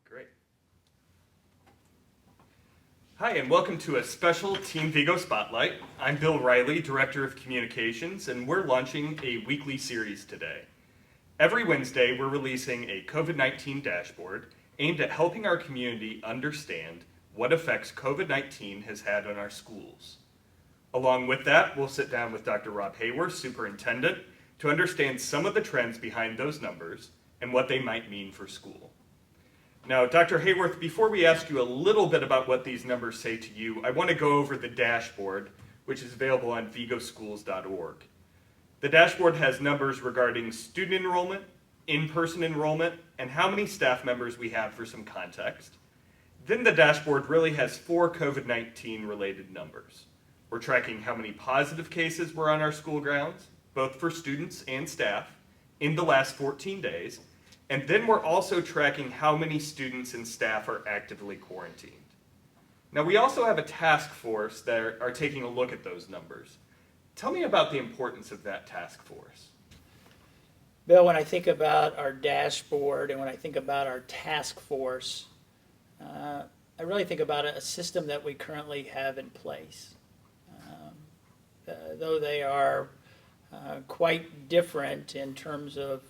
Great. Hi, and welcome to a special Team Vigo Spotlight. I'm Bill Riley, Director of Communications, and we're launching a weekly series today. Every Wednesday, we're releasing a COVID-19 dashboard aimed at helping our community understand what effects COVID-19 has had on our schools. Along with that, we'll sit down with Dr. Rob Haworth, Superintendent, to understand some of the trends behind those numbers and what they might mean for school. Now, Dr. Haworth, before we ask you a little bit about what these numbers say to you, I want to go over the dashboard, which is available on vigoschools.org. The dashboard has numbers regarding student enrollment, in-person enrollment, and how many staff members we have for some context. Then the dashboard really has 4 COVID-19 related numbers. We're tracking how many positive cases were on our school grounds, both for students and staff, in the last 14 days. And then we're also tracking how many students and staff are actively quarantined. Now, we also have a task force that are taking a look at those numbers. Tell me about the importance of that task force. Bill, when I think about our dashboard and when I think about our task force, I really think about a system that we currently have in place. Though they are quite different in terms of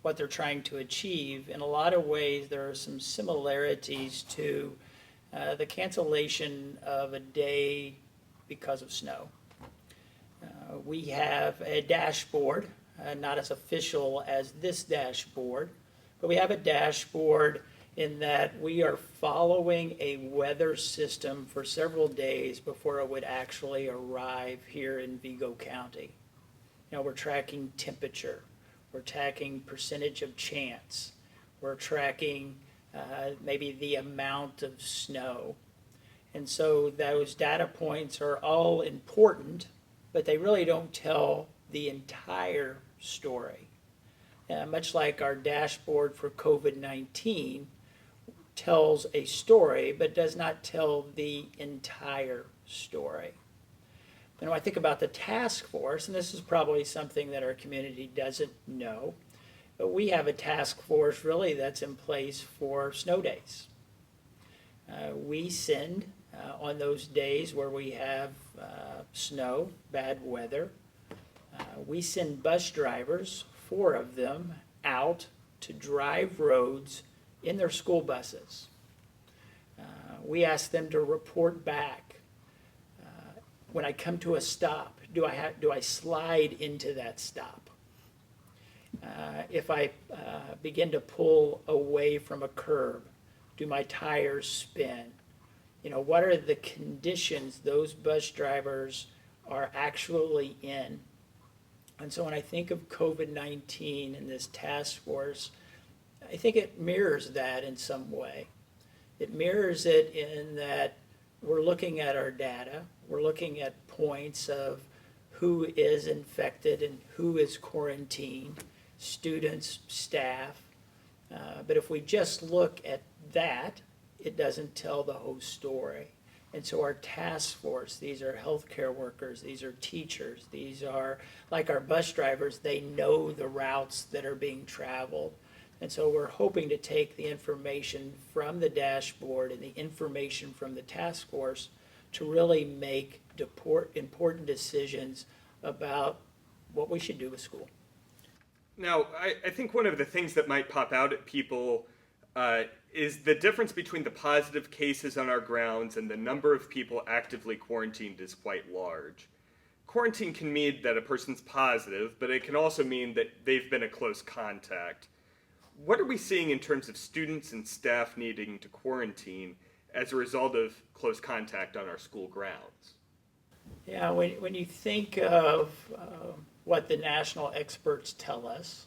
what they're trying to achieve, in a lot of ways there are some similarities to the cancellation of a day because of snow. We have a dashboard, not as official as this dashboard, but we have a dashboard in that we are following a weather system for several days before it would actually arrive here in Vigo County. You know, we're tracking temperature, we're tracking percentage of chance, we're tracking maybe the amount of snow. And so those data points are all important, but they really don't tell the entire story. Much like our dashboard for COVID-19 tells a story, but does not tell the entire story. And when I think about the task force, and this is probably something that our community doesn't know, but we have a task force really that's in place for snow days. We send on those days where we have snow, bad weather, we send bus drivers, 4 of them, out to drive roads in their school buses. We ask them to report back. When I come to a stop, do I slide into that stop? If I begin to pull away from a curb, do my tires spin? You know, what are the conditions those bus drivers are actually in? And so when I think of COVID-19 and this task force, I think it mirrors that in some way. It mirrors it in that we're looking at our data, we're looking at points of who is infected and who is quarantined, students, staff. But if we just look at that, it doesn't tell the whole story. And so our task force, these are healthcare workers, these are teachers, these are, like our bus drivers, they know the routes that are being traveled. And so we're hoping to take the information from the dashboard and the information from the task force to really make important decisions about what we should do with school. Now, I think one of the things that might pop out at people is the difference between the positive cases on our grounds and the number of people actively quarantined is quite large. Quarantine can mean that a person's positive, but it can also mean that they've been a close contact. What are we seeing in terms of students and staff needing to quarantine as a result of close contact on our school grounds? Yeah, when you think of what the national experts tell us,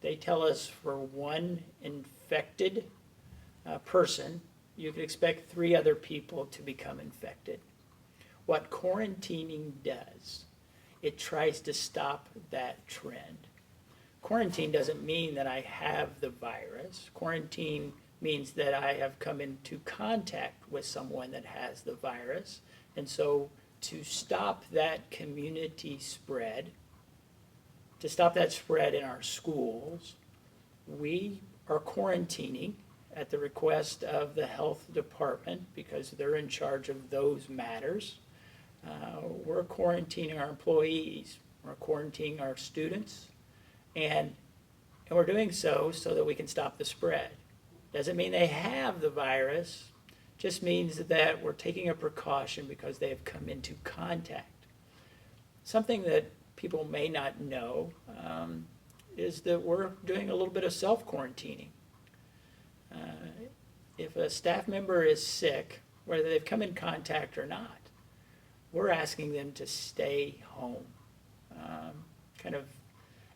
they tell us for one infected person, you could expect 3 other people to become infected. What quarantining does, it tries to stop that trend. Quarantine doesn't mean that I have the virus. Quarantine means that I have come into contact with someone that has the virus. And so to stop that community spread, to stop that spread in our schools, we are quarantining at the request of the health department, because they're in charge of those matters, we're quarantining our employees, we're quarantining our students, and we're doing so that we can stop the spread. Doesn't mean they have the virus, just means that we're taking a precaution because they have come into contact. Something that people may not know is that we're doing a little bit of self-quarantining. If a staff member is sick, whether they've come in contact or not, we're asking them to stay home. Kind of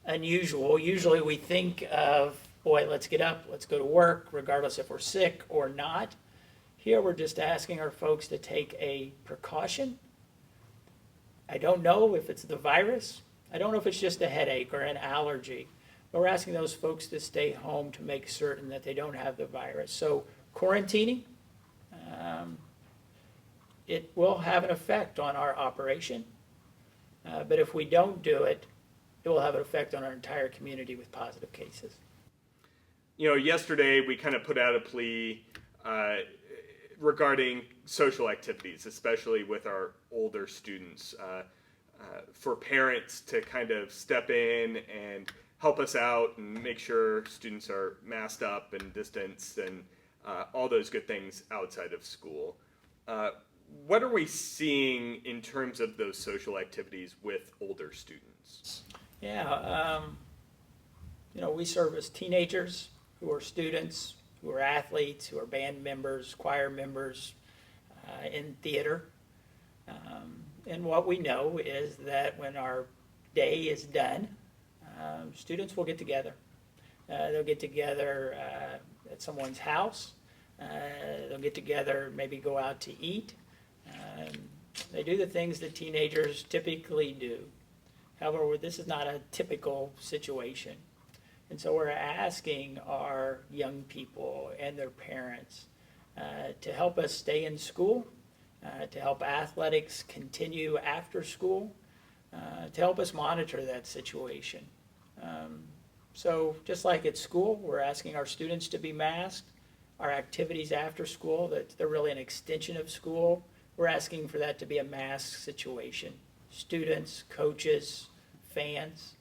unusual. Usually we think of, boy, let's get up, let's go to work, regardless if we're sick or not. Here we're just asking our folks to take a precaution. I don't know if it's the virus. I don't know if it's just a headache or an allergy. But we're asking those folks to stay home to make certain that they don't have the virus. So quarantining, it will have an effect on our operation. But if we don't do it, it will have an effect on our entire community with positive cases. You know, yesterday we kind of put out a plea regarding social activities, especially with our older students, for parents to kind of step in and help us out and make sure students are masked up and distanced and all those good things outside of school. What are we seeing in terms of those social activities with older students? Yeah, you know, we service teenagers who are students, who are athletes, who are band members, choir members, in theater. And what we know is that when our day is done, students will get together. They'll get together at someone's house. They'll get together, maybe go out to eat. They do the things that teenagers typically do. However, this is not a typical situation. And so we're asking our young people and their parents to help us stay in school, to help athletics continue after school, to help us monitor that situation. So just like at school, we're asking our students to be masked. Our activities after school, that they're really an extension of school, we're asking for that to be a mask situation. Students, coaches, fans,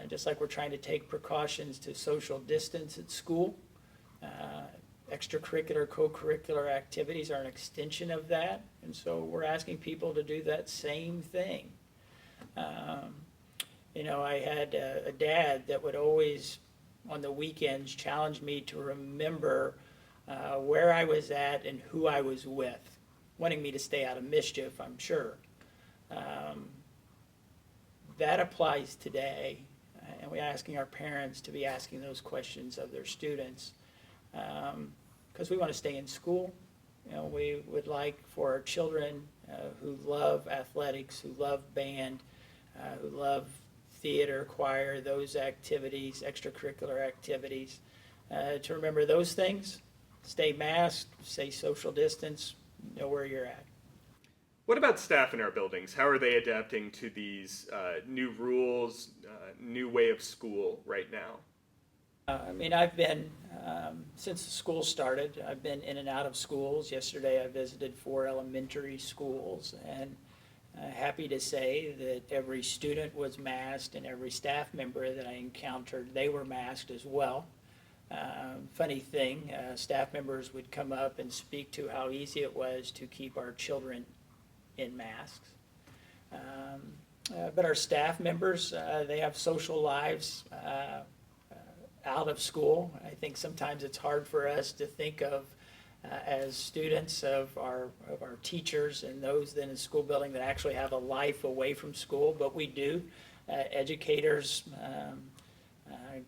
just like we're trying to take precautions to social distance at school. Extracurricular, co-curricular activities are an extension of that, and so we're asking people to do that same thing. You know, I had a dad that would always, on the weekends, challenge me to remember where I was at and who I was with, wanting me to stay out of mischief, I'm sure. That applies today, and we're asking our parents to be asking those questions of their students, because we want to stay in school. You know, we would like for our children who love athletics, who love band, who love theater, choir, those activities, extracurricular activities, to remember those things, stay masked, stay social distance, know where you're at. What about staff in our buildings? How are they adapting to these new rules, new way of school right now? I mean, I've been, since the school started, I've been in and out of schools. Yesterday I visited 4 elementary schools, and happy to say that every student was masked and every staff member that I encountered, they were masked as well. Funny thing, staff members would come up and speak to how easy it was to keep our children in masks. But our staff members, they have social lives out of school. I think sometimes it's hard for us to think of as students of our teachers and those in a school building that actually have a life away from school, but we do. Educators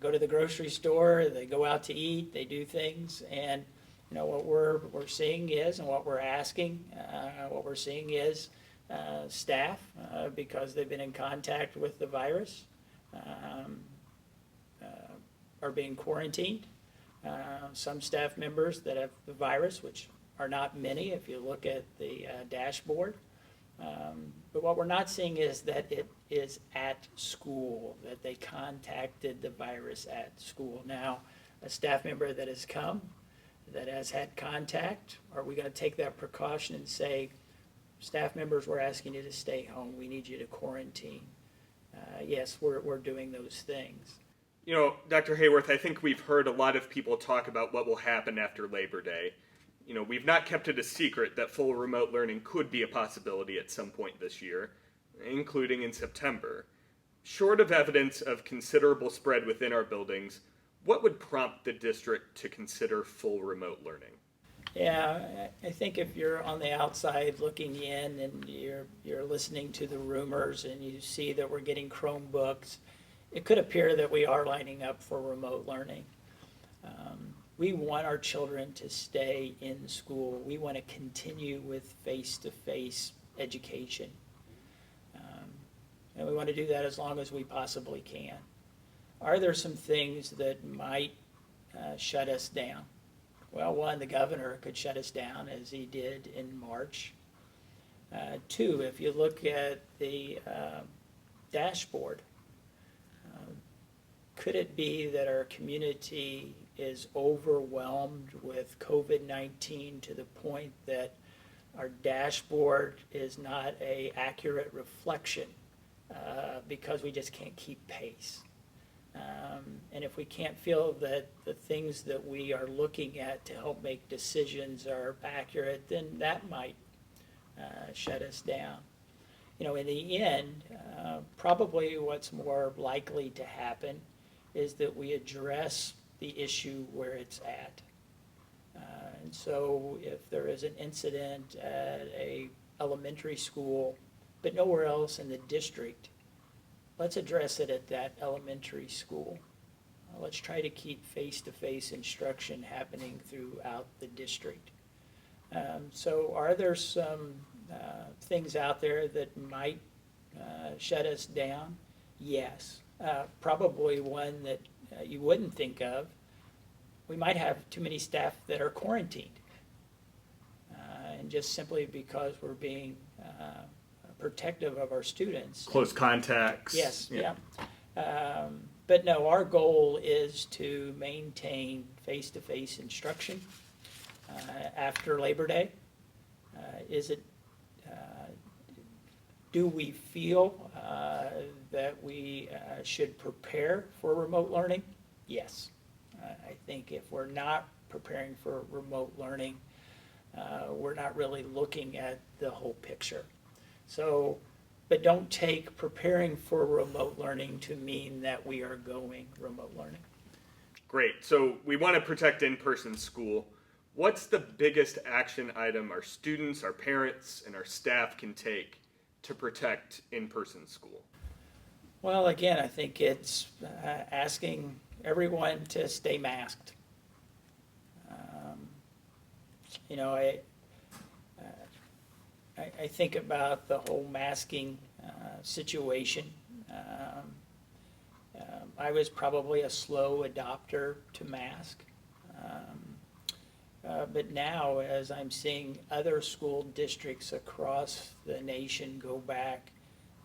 go to the grocery store, they go out to eat, they do things, and you know what we're seeing is, and what we're asking, what we're seeing is staff, because they've been in contact with the virus, are being quarantined. Some staff members that have the virus, which are not many if you look at the dashboard. But what we're not seeing is that it is at school, that they contacted the virus at school. Now, a staff member that has come that has had contact? Are we going to take that precaution and say, staff members, we're asking you to stay home, we need you to quarantine? Yes, we're doing those things. You know, Dr. Haworth, I think we've heard a lot of people talk about what will happen after Labor Day. You know, we've not kept it a secret that full remote learning could be a possibility at some point this year, including in September. Short of evidence of considerable spread within our buildings, what would prompt the district to consider full remote learning? Yeah, I think if you're on the outside looking in and you're listening to the rumors and you see that we're getting Chromebooks, it could appear that we are lining up for remote learning. We want our children to stay in school. We want to continue with face-to-face education. And we want to do that as long as we possibly can. Are there some things that might shut us down? Well, one, the governor could shut us down as he did in March. Two, if you look at the dashboard, could it be that our community is overwhelmed with COVID-19 to the point that our dashboard is not an accurate reflection because we just can't keep pace? And if we can't feel that the things that we are looking at to help make decisions are accurate, then that might shut us down. You know, in the end, probably what's more likely to happen is that we address the issue where it's at. And so if there is an incident at a elementary school, but nowhere else in the district, let's address it at that elementary school. Let's try to keep face-to-face instruction happening throughout the district. So are there some things out there that might shut us down? Yes. Probably one that you wouldn't think of. We might have too many staff that are quarantined. And just simply because we're being protective of our students. Close contacts. Yes, yeah. But no, our goal is to maintain face-to-face instruction after Labor Day. Do we feel that we should prepare for remote learning? Yes. I think if we're not preparing for remote learning, we're not really looking at the whole picture. So, but don't take preparing for remote learning to mean that we are going remote learning. Great. So we want to protect in-person school. What's the biggest action item our students, our parents, and our staff can take to protect in-person school? Well, again, I think it's asking everyone to stay masked. You know, I think about the whole masking situation. I was probably a slow adopter to mask. But now, as I'm seeing other school districts across the nation go back,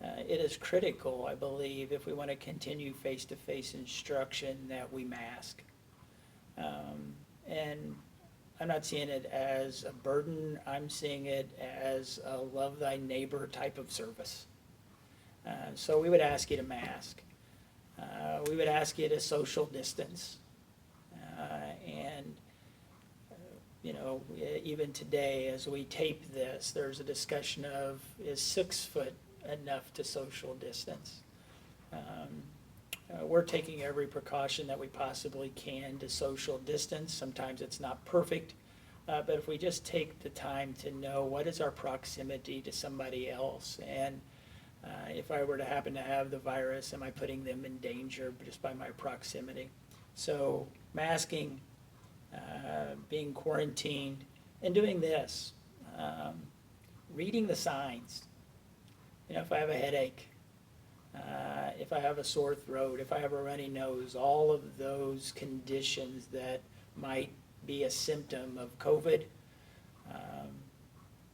it is critical, I believe, if we want to continue face-to-face instruction, that we mask. And I'm not seeing it as a burden. I'm seeing it as a love thy neighbor type of service. So we would ask you to mask. We would ask you to social distance. And you know, even today as we tape this, there's a discussion of, is 6 foot enough to social distance? We're taking every precaution that we possibly can to social distance. Sometimes it's not perfect, but if we just take the time to know what is our proximity to somebody else, and if I were to happen to have the virus, am I putting them in danger just by my proximity? So masking, being quarantined, and doing this, reading the signs. You know, if I have a headache, if I have a sore throat, if I have a runny nose, all of those conditions that might be a symptom of COVID,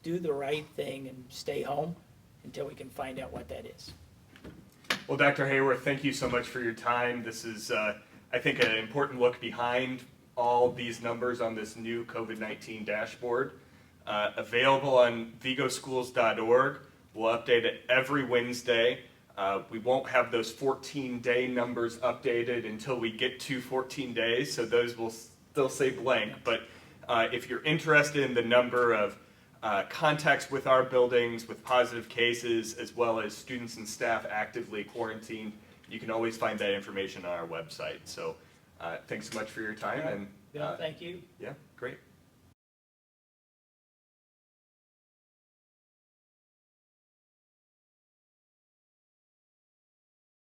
do the right thing and stay home until we can find out what that is. Well, Dr. Haworth, thank you so much for your time. This is, I think, an important look behind all these numbers on this new COVID-19 dashboard. Available on vigoschools.org. We'll update it every Wednesday. We won't have those 14-day numbers updated until we get to 14 days, so those will still say blank. But if you're interested in the number of contacts with our buildings with positive cases, as well as students and staff actively quarantined, you can always find that information on our website. So thanks so much for your time. All right. And Bill, thank you. yeah, great.